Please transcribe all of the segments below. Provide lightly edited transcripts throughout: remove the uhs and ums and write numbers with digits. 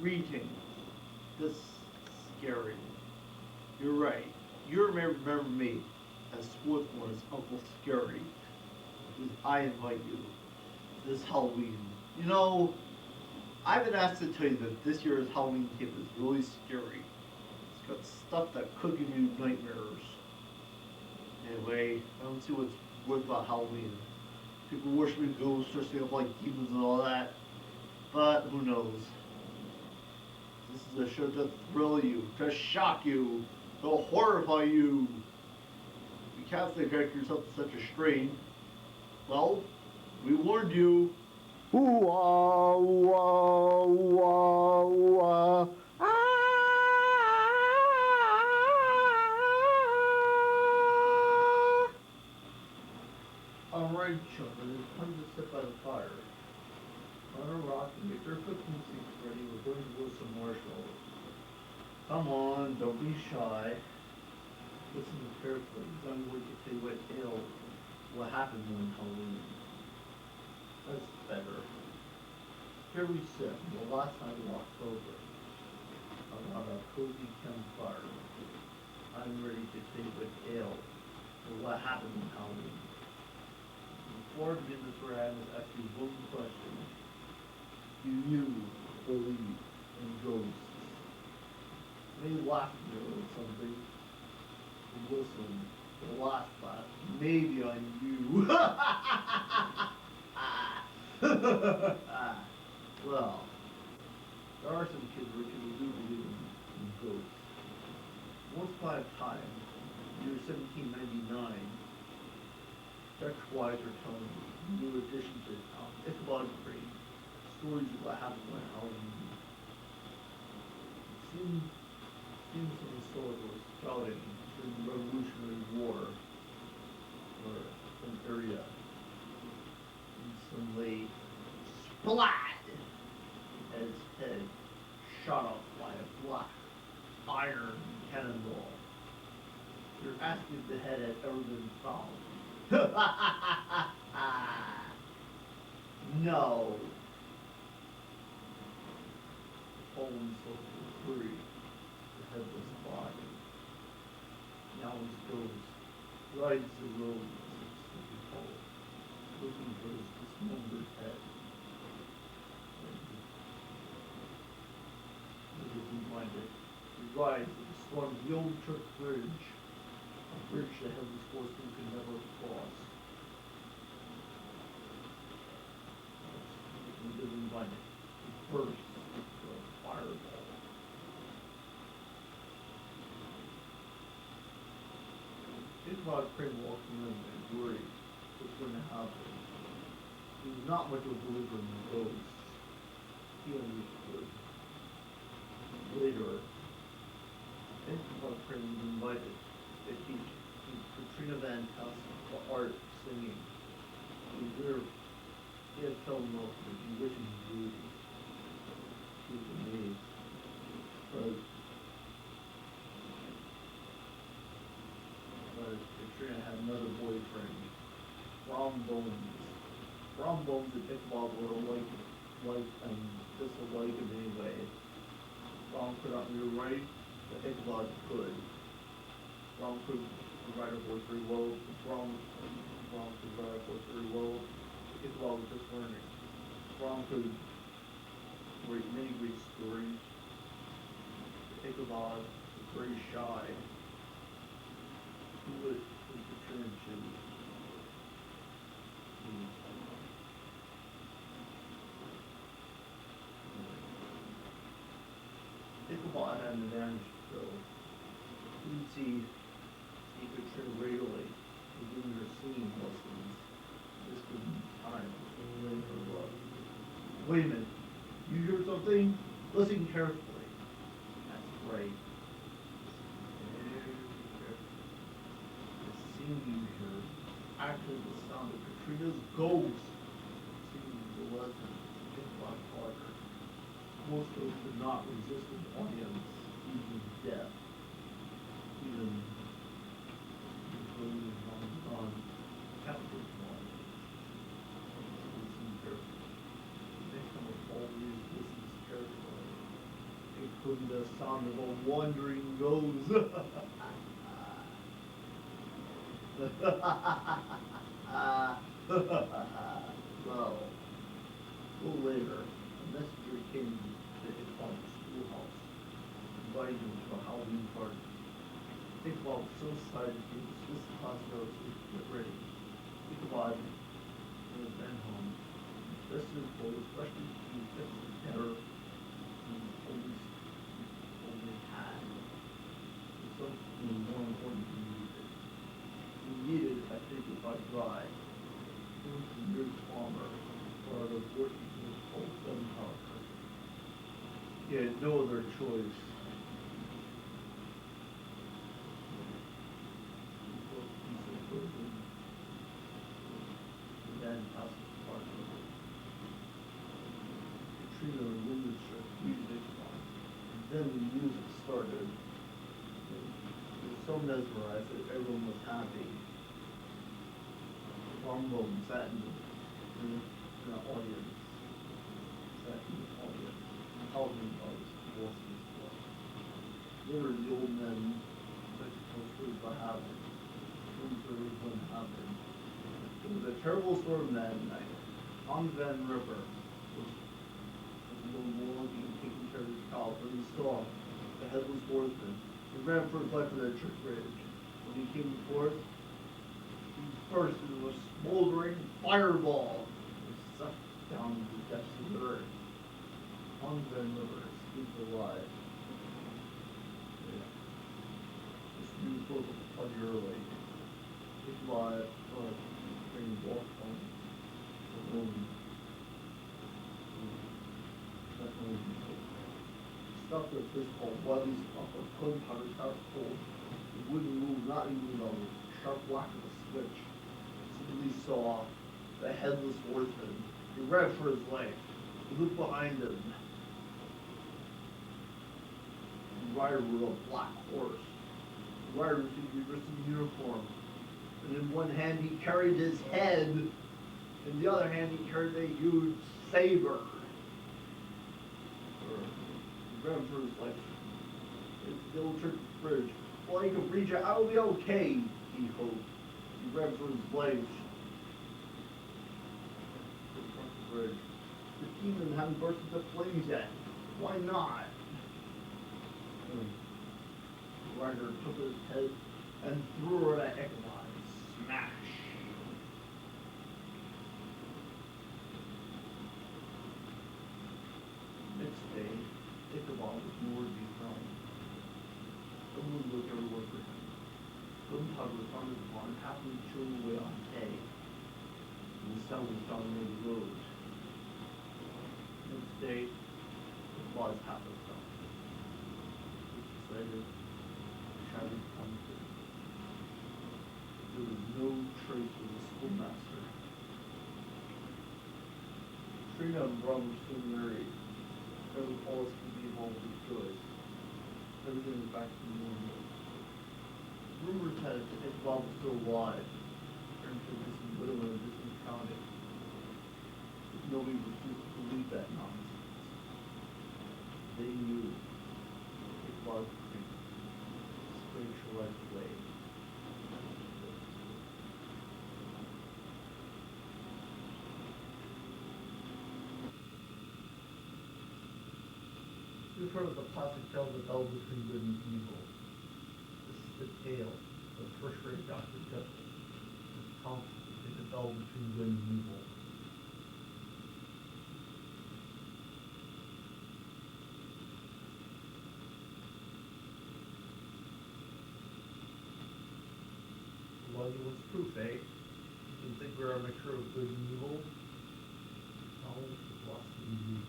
Greetings. This is scary. You're right. You may remember me as Swiftmore's Uncle Scary, because I invite you this Halloween. You know, I've been asked to tell you that this year's Halloween camp is really scary. It's got stuff that could give you nightmares. Anyway, I don't see what's weird about Halloween. People worshiping ghosts, dressing up like demons and all that. But who knows? This is a show to thrill you, to shock you, to horrify you. If you can't subject yourself to such a strain, well, we warned you. Wah, wah, wah, wah. Alright, children, it's time to sit by the fire. On a rock and get your cooking seats ready. We're going to blow some marshmallows. Come on, don't be shy. Listen carefully, because I'm going to tell you what happened on Halloween. That's better. Here we sit, the last night of October, around a cozy campfire. I'm ready to tell you what happened on Halloween. Before I begin this, I must ask you one question. Do you believe in ghosts? Maybe laugh at me or something. Listen, the last laugh, maybe on you. Well, there are some kids who do believe in ghosts. Once upon a time, year 1799, Dutch wise are telling me, new addition to Ichabod Crane, stories of what happened on Halloween. Seems some historical spouting during the Revolutionary War, or some area, and some lay splat as his head shot off by a black iron cannonball. You're asking if the head had ever been found. No. The fallen soldier free, the headless body. Now his ghost rides the road 6 feet tall, looking for his dismembered head. As if reminded, he rides and storms the old church bridge, a bridge the headless horseman could never cross. He was reminded, he bursts into a fireball. Ichabod Crane walked in and worried what's going to happen. He was not much of a believer in ghosts. He understood. Later, Ichabod Crane was invited to teach Katrina Van Tassel the art of singing. He had fell in love with musician's beauty. She was amazed. But Katrina had another boyfriend, Brom Bones. Brom Bones and Ichabod were and dislike him anyway. Brom could not be right, but Ichabod could. Brom could ride a horse very well. Brom could ride a horse very well. Ichabod was just learning. Brom could write many great stories. Ichabod was very shy. Who would Katrina choose? Ichabod had an advantage though. He could see Katrina regularly and giving her singing lessons. This was time to win her love. Wait a minute. You hear something? Listen carefully. That's right. Very carefully. The singing you hear actually the sound of Katrina's ghost singing the lesson to Ichabod Carter. Most ghosts could not resist an audience, even death. Even including on captive one. Listen carefully. The next time a fall news listens carefully. could be the sound of a wandering ghost. Well, a little later, a messenger came to Ichabod's schoolhouse, inviting him to a Halloween party. Ichabod was so excited he dismissed the classmates to get ready. Ichabod was then home, dressed in his clothes, brushed his teeth, fixed his hair, and only had. And something more important he needed. He needed, I think, if I dry, he was the nearest farmer, or the working in his old gunpowder. He had no other choice. Then passed the park. Katrina and Linda music on. And then the music started. It was so mesmerized that everyone was happy. Trombone sat in the audience. Sat in the audience. And Halloween was his blood. There were the old men that was what happened. What happened. It was a terrible storm that night. Tom Van Ripper was walking and taking care of his cow when he saw the headless horseman. He ran for his life to the church bridge. When he came forth, he burst into a smoldering fireball and sucked down to the depths of the earth. Tom Van Ripper escaped alive. This news broke up plenty early. Ichabod walked on alone. Stopped at a place called Wiley's Pump, where gunpowder started cold. It wouldn't move, not even a sharp whack of a switch. Simply saw the headless horseman. He ran for his life. He looked behind him. The rider rode a black horse. The rider was dressed in uniform. And in one hand he carried his head, in the other hand he carried a huge saber. He ran for his life. It's the old church bridge. Well, he could reach it. I'll be okay, he hoped. He ran for his life. Across the bridge. The demon hadn't burst into flames yet. Why not? The rider took his head and threw it at Ichabod. Smash! Next day, Ichabod was nowhere to be found. Someone looked everywhere for him. Gunpowder found his barn happily chewing away on hay. And the sun was found near the road. Next day, Ichabod's hat was found. Weeks later, the shattered pumpkin. There was no trace of the schoolmaster. Trina and Ron were still married. There was always to be home with joy. Everything was back to normal. Rumors had it that Ichabod was still alive, turned to a distant widow in a distant county. But nobody refused to believe that nonsense. They knew Ichabod's grief, spiritualized way. You've heard of the classic tale of the battle between good and evil. This is the tale of first-rate Dr. Jekyll, his conflict between the battle between good and evil. Well, you want proof, eh? You think we're a mixture of good and evil? No, it's lots to be reading.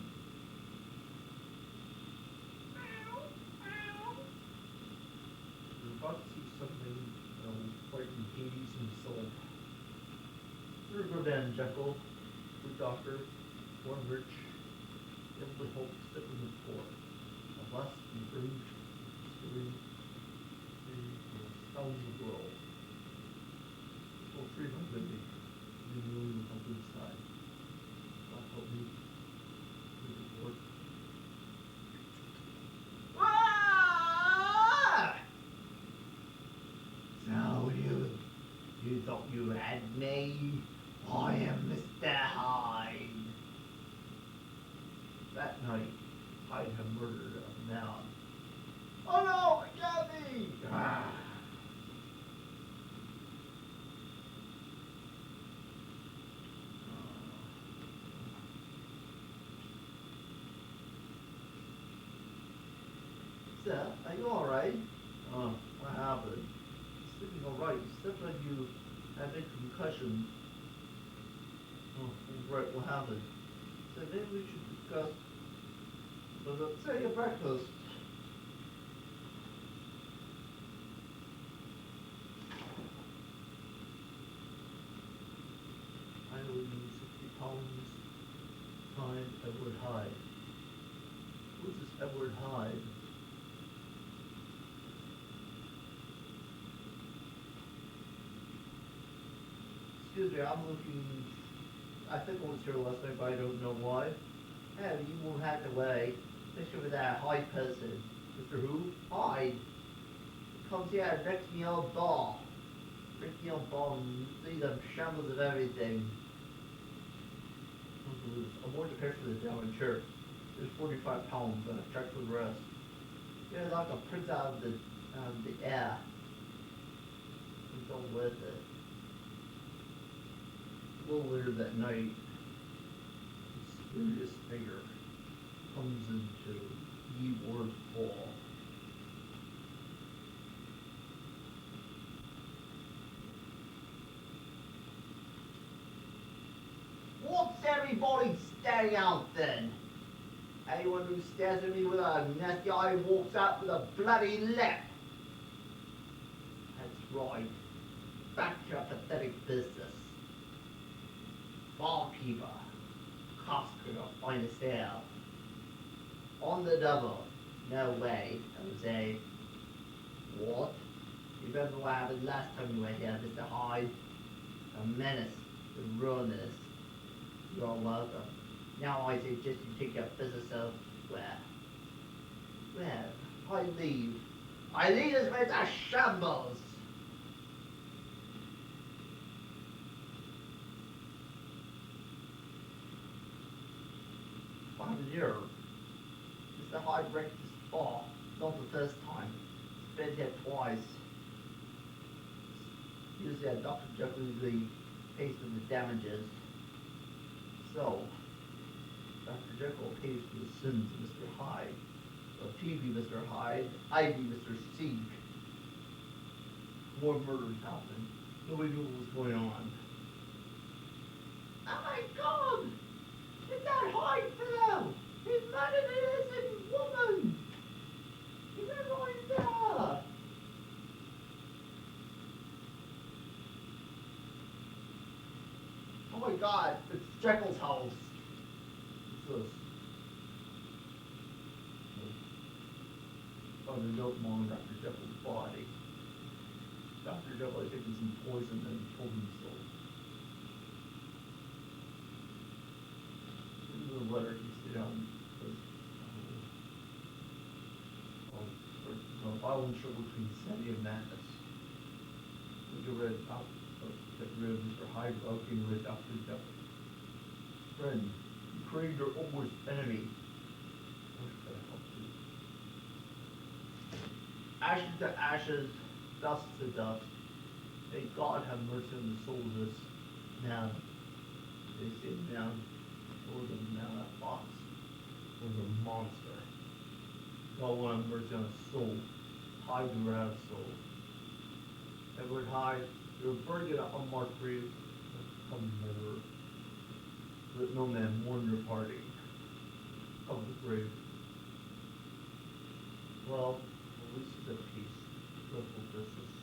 About to see something, quite Hades himself. Here go Dan Jekyll, good doctor, one rich, every hope step in the poor. A blessed and brave story, the sound of the world. Well, free my living, you know you help inside. God help me with the Lord. me. I am Mr. Hyde. That night, Hyde had murdered a man. Oh no, it got me! Ah. Sir, are you alright? What happened? Sleeping alright, except when you had a concussion. Oh, right, what happened? So maybe we should discuss, say your breakfast. I owe you 60 pounds, signed Edward Hyde. Who's this Edward Hyde? Excuse me, I'm looking, I think I was here last night, but I don't know why. Hey, you won't have to wait. Especially with that Hyde person. Mr. Who? Hyde. Comes here and wrecks me old bar. Wrecks me old bar and see them shambles of everything. I'm going to pay for this down in church. There's 45 pounds and a check for the rest. Yeah, like a prince out of the air. It's all worth it. A little later that night, a mysterious figure comes into Ward's hall. What's everybody staring out then? Anyone who stares at me with a nasty eye walks out with a bloody lip. That's right. Back to your pathetic business. Barkeeper. Costco, finest ale. On the double. No way, Jose. What? You remember what happened last time you were here, Mr. Hyde? A menace to ruin us. You're welcome. Now I suggest you take your business elsewhere. Where? I leave. I leave this place a shambles. One year. Mr. Hyde wrecked this bar. Not the first time. He's been here twice. Usually a Dr. Jekyll usually pays for the damages. So, Dr. Jekyll pays for the sins of Mr. Hyde. So if he be Mr. Hyde, I be Mr. Sieg. More murders happened. Nobody knew what was going on. Oh my God! It's that Hyde fellow! He's murdered an innocent woman! He's right there! Oh my God, it's Jekyll's house. What's this? Oh, the note on Dr. Jekyll's body. Dr. Jekyll had taken some poison and killed himself. This is a letter he stayed on. Violent struggle between sanity and madness. We get rid of get rid of Mr. Hyde without getting rid of Dr. Jekyll. Friend, you created your worst enemy. How can I help you? Ashes to ashes, dust to dust. May God have mercy on the soul of this man. They say man, or the man that box, or the monster. God will have mercy on his soul. Hyde never had a soul. Edward Hyde, you were buried in an unmarked grave, come never. Let no man mourn your parting of the grave. Well, at least he's at peace. Dreadful business.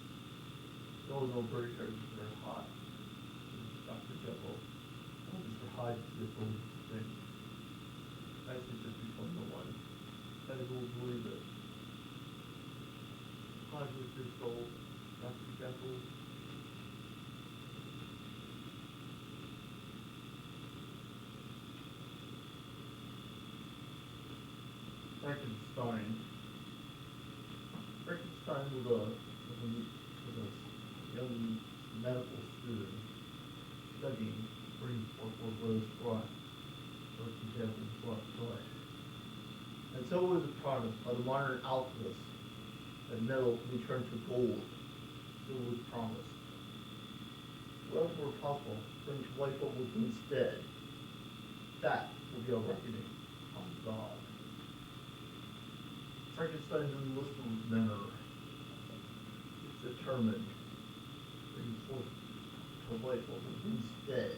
No, very hard, very hot. Dr. Jekyll. Oh, Mr. Hyde is the only thing. I think just become the one. I will believe it. Hyde was your soul, Dr. Jekyll. Frankenstein. Frankenstein was a young medical student was brought, or example, brought joy. And so was the product by the modern alchemists, that metal will be turned to gold, so was promised. Whatever were possible, bring to life what was instead. That will be a reckoning on God. Frankenstein's enlistment manner is determined, bring forth to life what was instead.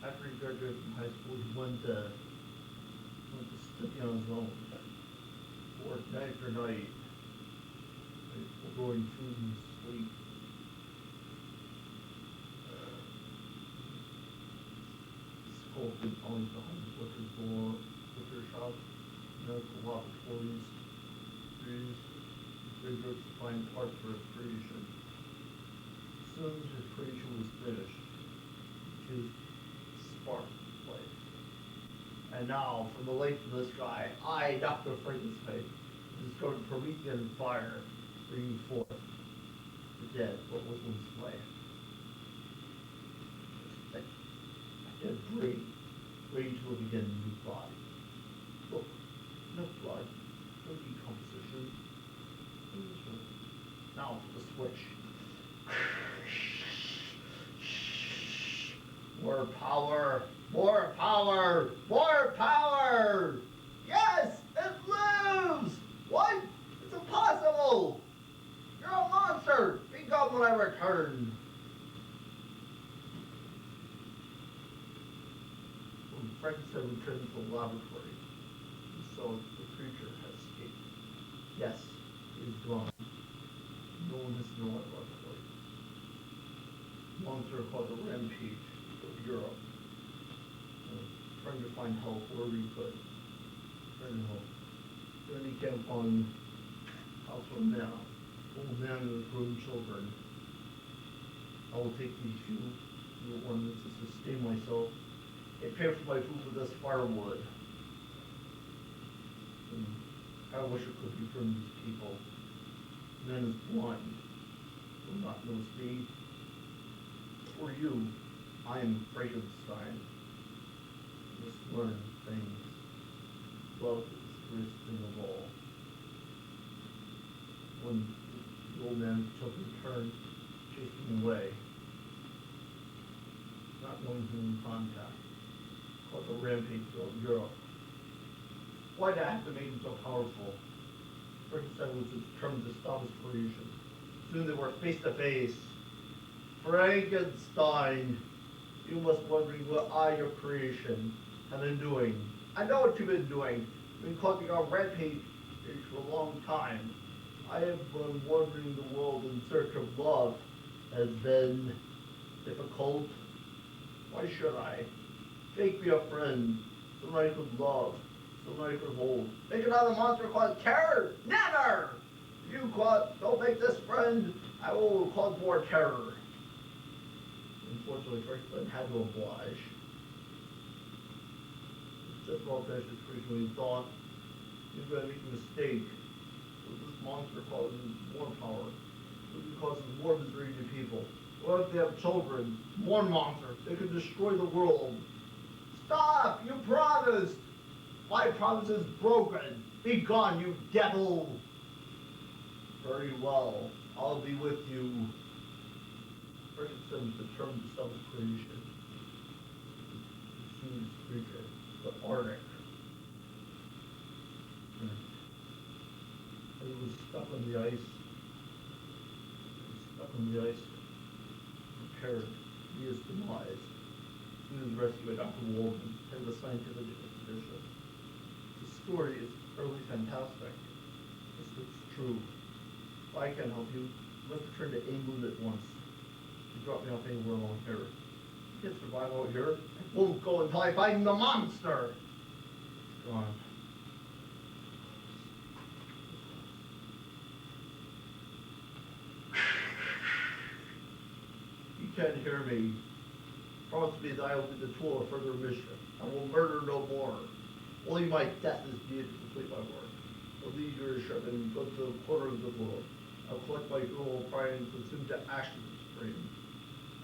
After he graduated from high school, he went to study on his own. Worked night after night, growing food and sleep. Sculpted always behind the liquor shop, medical laboratories, trees, research to find parts for his creation. As soon as his creation was finished, his spark life. And now, from the light in the sky, I, Dr. Frankenstein, discovered Promethean fire, bringing forth the dead, what was once life. Dead brain, ready to live again in a new body. Look, no blood, no decomposition. Now for the switch. More power, more power, more power! Yes, it lives! What? It's impossible! You're a monster! Be gone when I return! When Frankenstein returned to the laboratory, he saw the creature had escaped. Yes, he is gone. No one has known it luckily. Monster called the Rampage of Europe. Trying to find help wherever he could. Trying to help. Then he came upon house of man, old man and his grown children. I will take these few ornaments to sustain myself and pay for my food with this firewood. And I wish it could be from these people. Man is blind, will not know speed. For you, I am Frankenstein. Just learn things. Love is the greatest thing of all. When the old man took his turn, chasing him away, not knowing whom to contact, called the Rampage of Europe. Why did I have to make him so powerful? Frankenstein was determined to stop his creation. Soon they were face to face. Frankenstein, you must be wondering what I, your creation, have been doing. I know what you've been doing. You've been causing our rampage for a long time. I have been wandering the world in search of love. Has been difficult. Why should I? Make me a friend, someone I could love, someone I could hold. Make another monster called terror? Never! If you don't make this friend, I will cause more terror. Unfortunately, Frankenstein had to oblige. Just while finished his creation, when he thought he was going to make a mistake. So this monster causes more power. It causes more misery to people. What if they have children? More monsters. They could destroy the world. Stop! You promised! My promise is broken. Be gone, you devil! Very well. I'll be with you. Frankenstein was determined to stop his creation. The huge creature, the Arctic. And he was stuck on the ice. Prepared to be his demise. He was rescued by Dr. Walden, head of the scientific expedition. The story is utterly fantastic. If it's true. If I can help you, you must return to England at once. You drop me off anywhere along here. You can't survive out here. I won't go until I find the monster. It's gone. You can't hear me. Promise me that I will be the tool of further mission. I will murder no more. Only my death is needed to complete my work. I'll leave your ship and go to the corner of the world. I'll collect my fuel pride and consume to ashes the stream.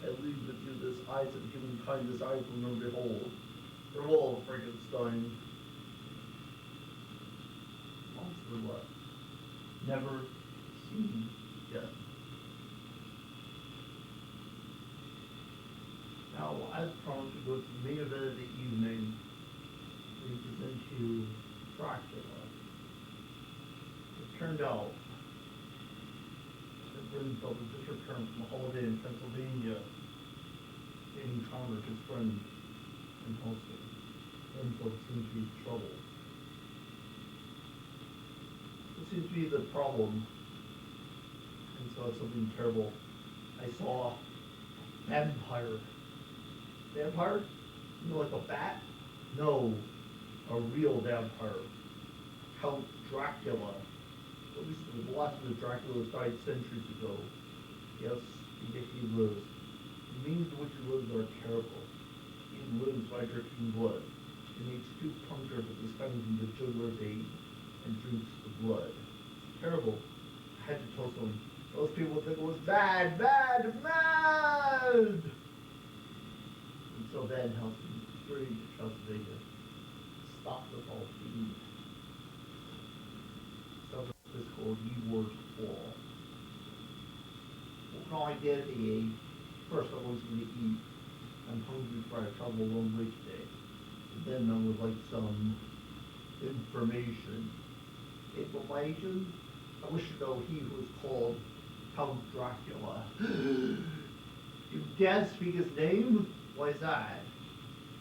I leave with you this eyes of humankind, this eyes will never behold. Farewell, Frankenstein. Monster what? Never seen yet. Now, as promised, we go to the main event of the evening. We present you Dracula. It turned out that Grinfeld had just returned from a holiday in Pennsylvania. He encountered his friend in Helston. Grinfeld seemed to be in trouble. This seems to be the problem. And so something terrible. I saw a vampire. Vampire? You know, like a bat? No, a real vampire. Count Dracula. At least the last of the Draculas died centuries ago. Yes, yet he lives. The means to which he lives are terrible. He lives by drinking blood. He makes two punctures at the spine from the jugular vein and drinks the blood. It's terrible. I had to tell someone. Those people think it was bad, bad, mad! And so Van Helsing hurried to Transylvania, stopped the whole feud. So this called Ewor's Fall. What can I get today? First I was going to eat. I'm hungry for I travel a long way today. And then I would like some information. Information? I wish to know he who is called Count Dracula. You dare speak his name? Why is that?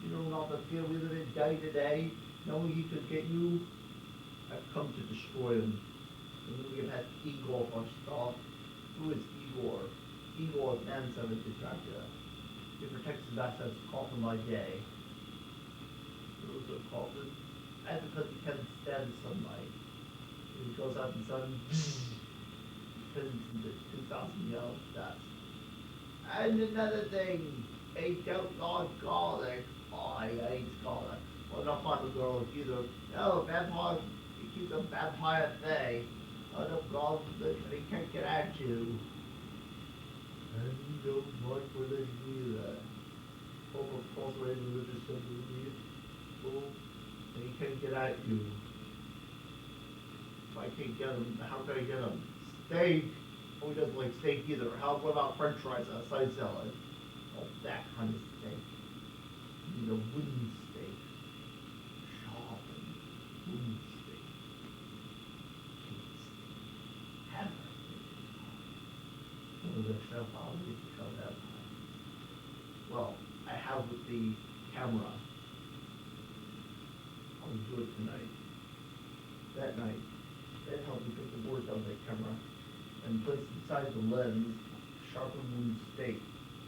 You know not the fear we live in day to day, knowing he could get you? I've come to destroy him. And we have had Igor for start. Who is Igor? Igor is manservant to Dracula. He protects his assets coffin by day. Who is a coffin? And because he can't stand sunlight. When he goes out in the sun, turns into 2,000 yellow dust. And another thing, they don't like garlic. Oh, I hate garlic. Well, not fond of garlic either. No, vampire, you keep the vampire at bay. I don't garlic, they can't get at you. And you don't like religion either. Over false-way religious sympathy. Well, they can't get at you. If I can't get them, how can I get them? Steak. Oh, he doesn't like steak either. What about french fries on a side salad? Oh, that kind of steak. You need a wooden steak. Sharpened wooden steak. Cake steak. Hammer steak. Oh, the chef, I'll need to tell that time. Well, I have with the camera. I'll do it tonight. That night, that helped me put the words on the camera and placed inside the lens sharpened wooden steak.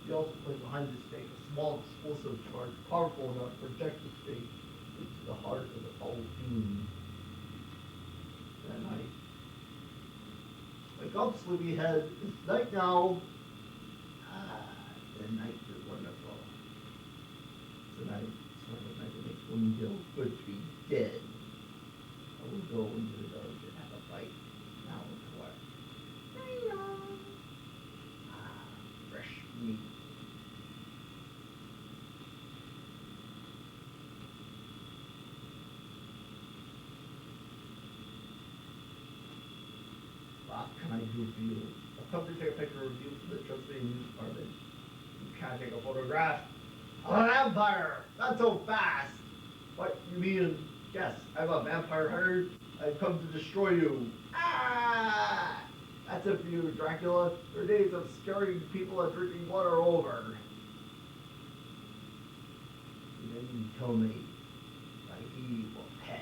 We also placed behind the steak a small explosive charge powerful enough to project the steak into the heart of the whole dune. That night, wake up, sleepyhead. It's night now. Ah, the night is wonderful. Tonight, sort of night that makes one feel good to be dead. I will go into the village and have a bite. Now it's what? Ah, fresh meat. What can I do for you? I've come to take a picture of you for the Transylvania News Department. You can't take a photograph. I'm a vampire! Not so fast! What, you mean, yes, I'm a vampire hunter. I've come to destroy you. Ah! That's it for you, Dracula. Your days of scaring people and drinking blood are over. And then you kill me, but he will pay.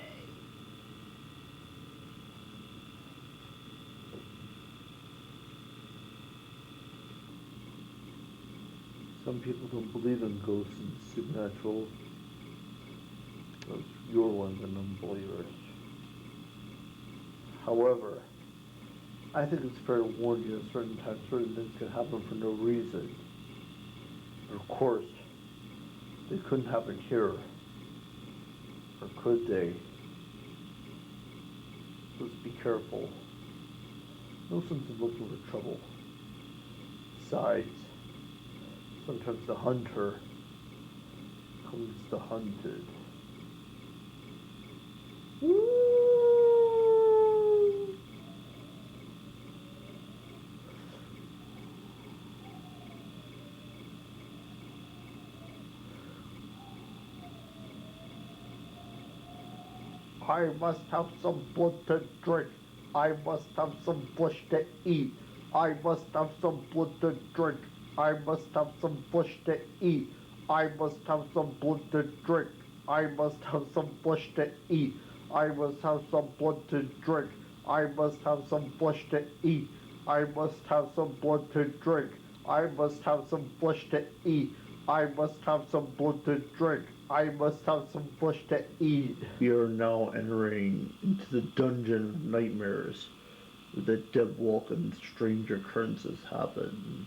Some people don't believe in ghosts and supernatural. You're one of the non-believers. However, I think it's fair to warn you at certain times certain things can happen for no reason. And of course, they couldn't happen here. Or could they? Let's be careful. No sense in looking for trouble. Besides, Sometimes the hunter comes the hunted. Woo! I must have some blood to drink. I must have some flesh to eat. I must have some blood to drink. I must have some flesh to eat. I must have some blood to drink. I must have some flesh to eat. I must have some blood to drink. I must have some flesh to eat. I must have some blood to drink. I must have some flesh to eat. I must have some blood to drink. I must have some flesh to eat. We are now entering into the dungeon of nightmares, where the dead walk and strange occurrences happen.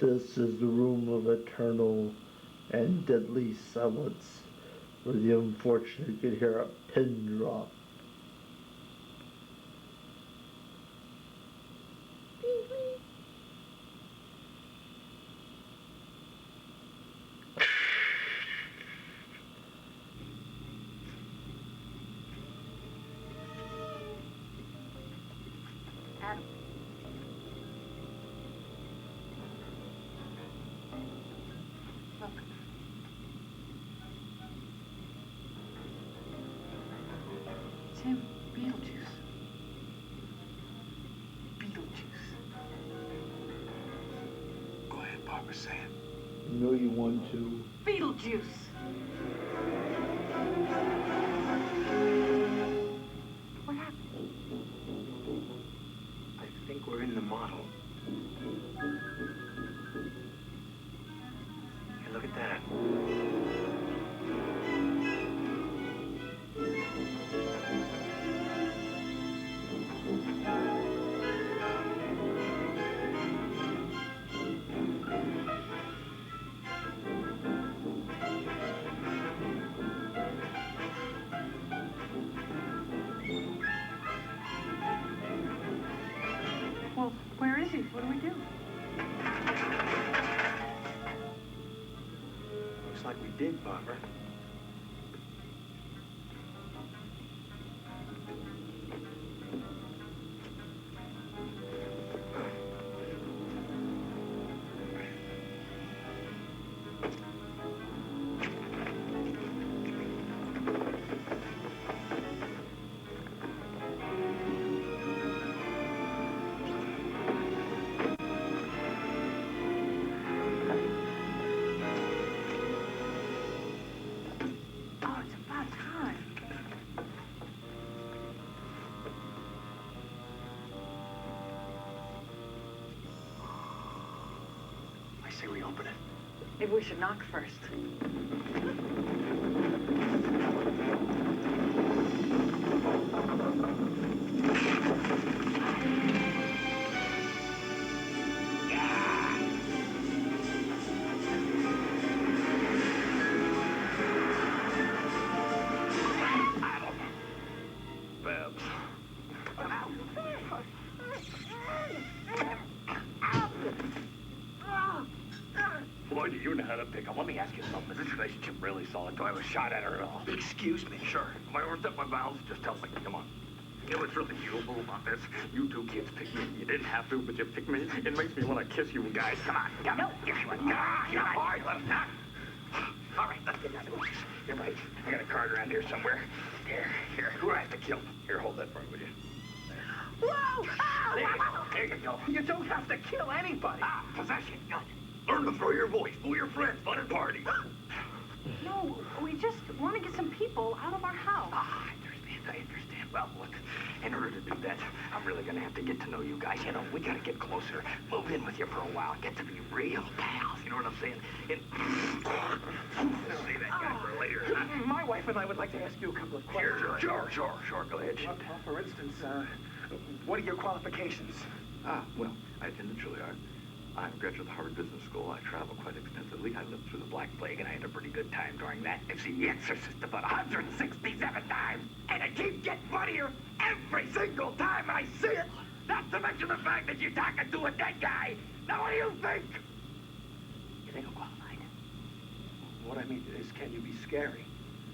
This is the room of eternal and deadly silence, where the unfortunate could hear a pin drop. Adam. Look. It's him, Beetlejuice. Beetlejuice. Go ahead, Barbara, say it. I know you want to. Beetlejuice! What happened? I think we're in the model. Hey, look at that. Well, where is he? What do we do? Looks like we did, Barbara. Oh, it's about time. I say we open it. Maybe we should knock first. Babs. Boy, do you know how to pick 'em. Let me ask you something. Is this relationship really solid? Do I have a shot at her at all? Excuse me? Sure. If I overstep my bounds, just tell me. Come on. You know what's really beautiful about this? You two kids picked me. You didn't have to, but you picked me. It makes me want to kiss you guys. Come on. Come on. All right, let us knock. All right, let's get down to business. You're right. I got a card around here somewhere. Here. Who do I have to kill? Here, hold that for me, will you? Whoa! There you go. You don't have to kill anybody. Possession. Learn to throw your voice. Fool your friends. Fun and party. No, we just want to get some people out of our house. I understand. Well, look, in order to do that, I'm really gonna have to get to know you guys. You know, we gotta get closer. Move in with you for a while. Get to be real pals. You know what I'm saying? Save that guy for later, huh? My wife and I would like to ask you a couple of questions. Sure. Go ahead. For instance, what are your qualifications? Well, I attended Juilliard. I'm a graduate of the Harvard Business School. I travel quite extensively. I lived through the Black Plague, and I had a pretty good time during that. I've seen The Exorcist about 167 times, and it keeps getting funnier every single time I see it. Not to mention the fact that you're talking to a dead guy. Now what do you think? You think I'm qualified? What I mean is, can you be scary?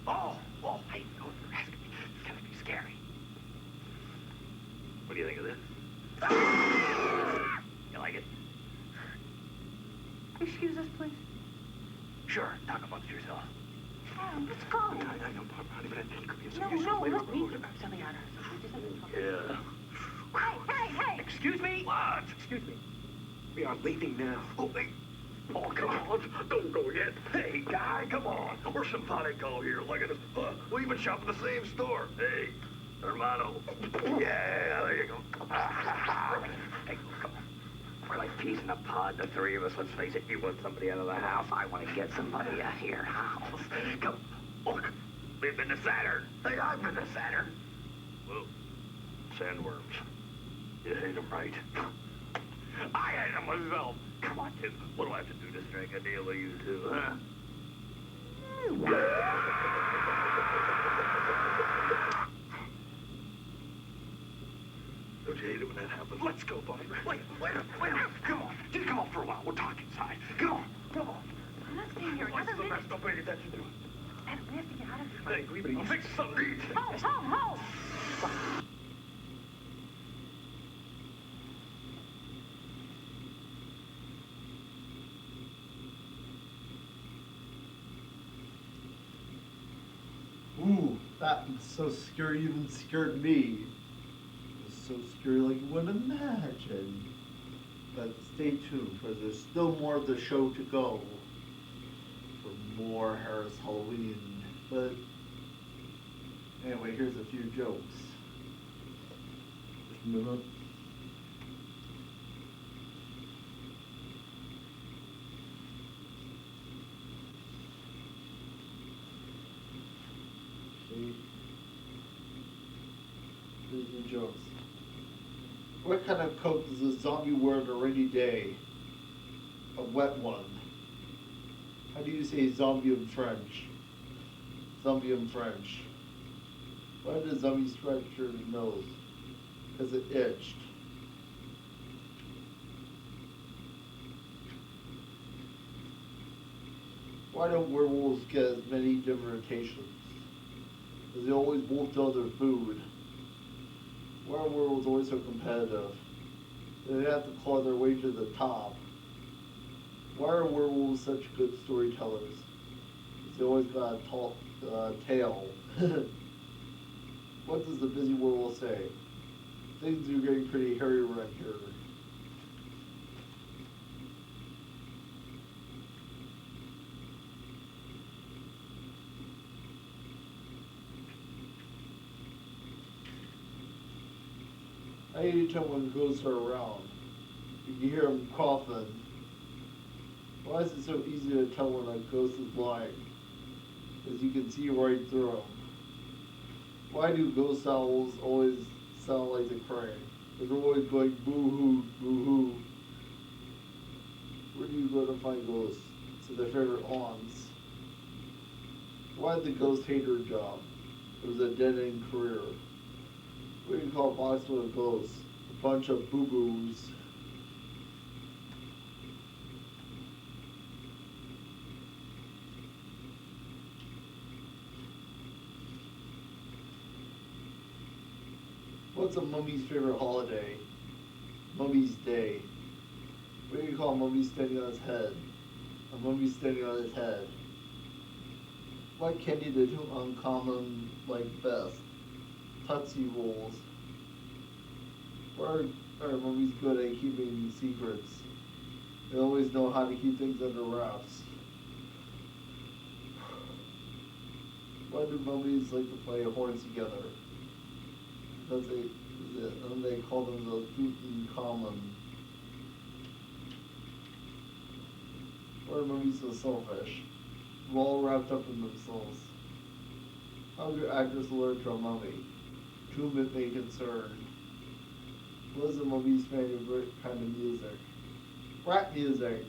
Oh, well, I know if you're asking me. Can I be scary? What do you think of this? You like it? Excuse us, please. Sure, talk amongst yourself. Oh, let's go. I know, honey, but I think it could be a No, use no, later. let's be something on ourselves. We just have to talk. Yeah. Hey! Excuse me? What? Excuse me. We are leaving now. Oh, wait. Oh, come on. Don't go yet. Hey, guy, come on. We're simpatico here. Look at us. We even shop at the same store. Hey, hermano. Yeah, there you go. Hey, come on. We're like peas in a pod, the three of us. Let's face it, you want somebody out of the house. I want to get somebody out of your house. Come, look. We've been to Saturn. Hey, I've been to Saturn. Well, sandworms. You hate them, right? I hate them myself. Come on, kid. What do I have to do to strike a deal with you two, huh? Don't you hate it when that happens? Let's go, buddy. Wait. Come on. Just come on for a while. We'll talk inside. Come on. I'm not staying here What's another the minute. best? Don't pay attention to it. Adam, we have to get out of here. Hey, I'll fix something to eat. Ho! Ooh, that was so scary, even scared me. It was so scary like you wouldn't imagine. But stay tuned, because there's still more of the show to go for more Harris Halloween. But anyway, here's a few jokes. Just a minute. See? Here's the jokes. What kind of coat does a zombie wear on a rainy day? A wet one. How do you say zombie in French? Zombie in French. Why did a zombie scratch your nose? Because it itched. Why don't werewolves get as many different mutations? Because they always wolf down their food. Why are werewolves always so competitive? They have to claw their way to the top. Why are werewolves such good storytellers? Because they always got a tall tail. What does the busy werewolf say? Things are getting pretty hairy around here. How do you tell when ghosts are around? You can hear them coughing. Why is it so easy to tell when a ghost is lying? Because you can see right through them. Why do ghost owls always sound like they're crying? Because they're always going boo-hoo, boo-hoo. Where do you go to find ghosts? To their favorite haunts. Why did the ghost hate her job? It was a dead-end career. What do you call a box full of ghosts? A bunch of boo-boos. What's a mummy's favorite holiday? Mummy's Day. What do you call a mummy standing on his head? A mummy standing on his head. What candy did Tutankhamun like best? Tootsie Rolls. Why are mummies good at keeping secrets? They always know how to keep things under wraps. Why do mummies like to play horns together? Because they call themselves Tutankhamun. Why are mummies so selfish? We're all wrapped up in themselves. How do actors alert to a mummy? To whom it may concern. What is a mummy's favorite kind of music? Rap music.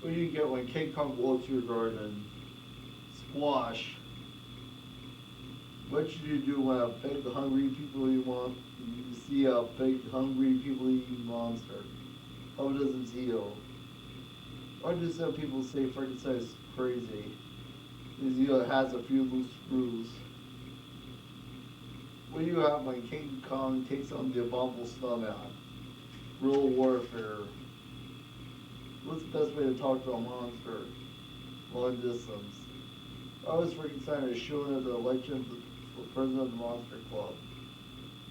What do you get when King Kong walks your garden? Wash. What should you do when a big hungry people you want? You see a big hungry people eating monster. How does it heal? Why do some people say Frankenstein is crazy? Because it has a few loose screws. What do you have when King Kong takes on the abominable snowman? Real warfare. What's the best way to talk to a monster? Long distance. I was Frankenstein is showing at the election for president of the Monster Club.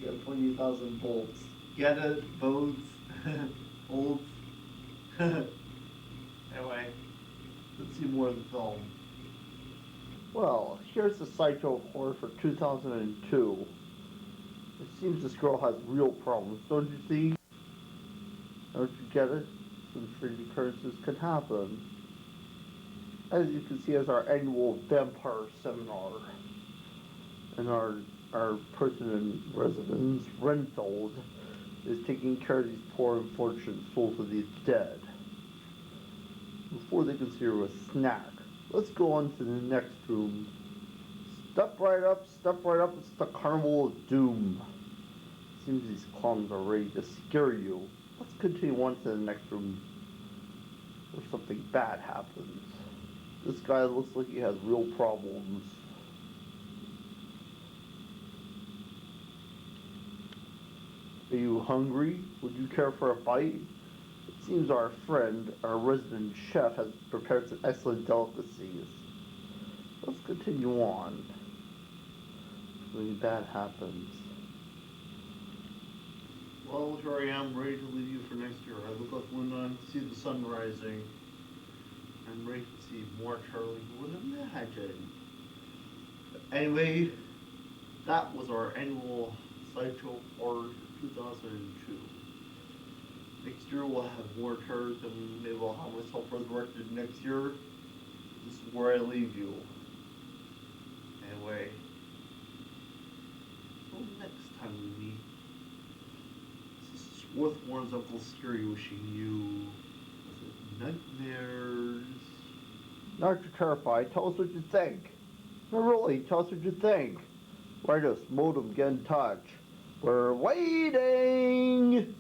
You got 20,000 volts. Get it? Votes? Volts? Anyway, let's see more of the film. Well, here's the Sideshow of Horror for 2002. It seems this girl has real problems, don't you see? Don't you get it? Some strange occurrences can happen. As you can see, as our annual vampire seminar, and our person in residence, Renfield, is taking care of these poor unfortunate souls of the dead before they consider a snack. Let's go on to the next room. Step right up, it's the Carnival of Doom. Seems these clowns are ready to scare you. Let's continue on to the next room where something bad happens. This guy looks like he has real problems. Are you hungry? Would you care for a bite? It seems our friend, our resident chef, has prepared some excellent delicacies. Let's continue on. Something bad happens. Well, here I am, ready to leave you for next year. I look out the window and see the sun rising. I'm ready to see more Charlie who would imagine. Anyway, that was our annual Sideshow Horror 2002. Next year we'll have more terrors and maybe I'll have myself resurrected next year. This is where I leave you. Anyway, until next time we meet, this is Swarthmore's Uncle Scary wishing you nightmares. Not too terrified, tell us what you think. No, really, tell us what you think. Write us, Modem, get in touch. We're waiting!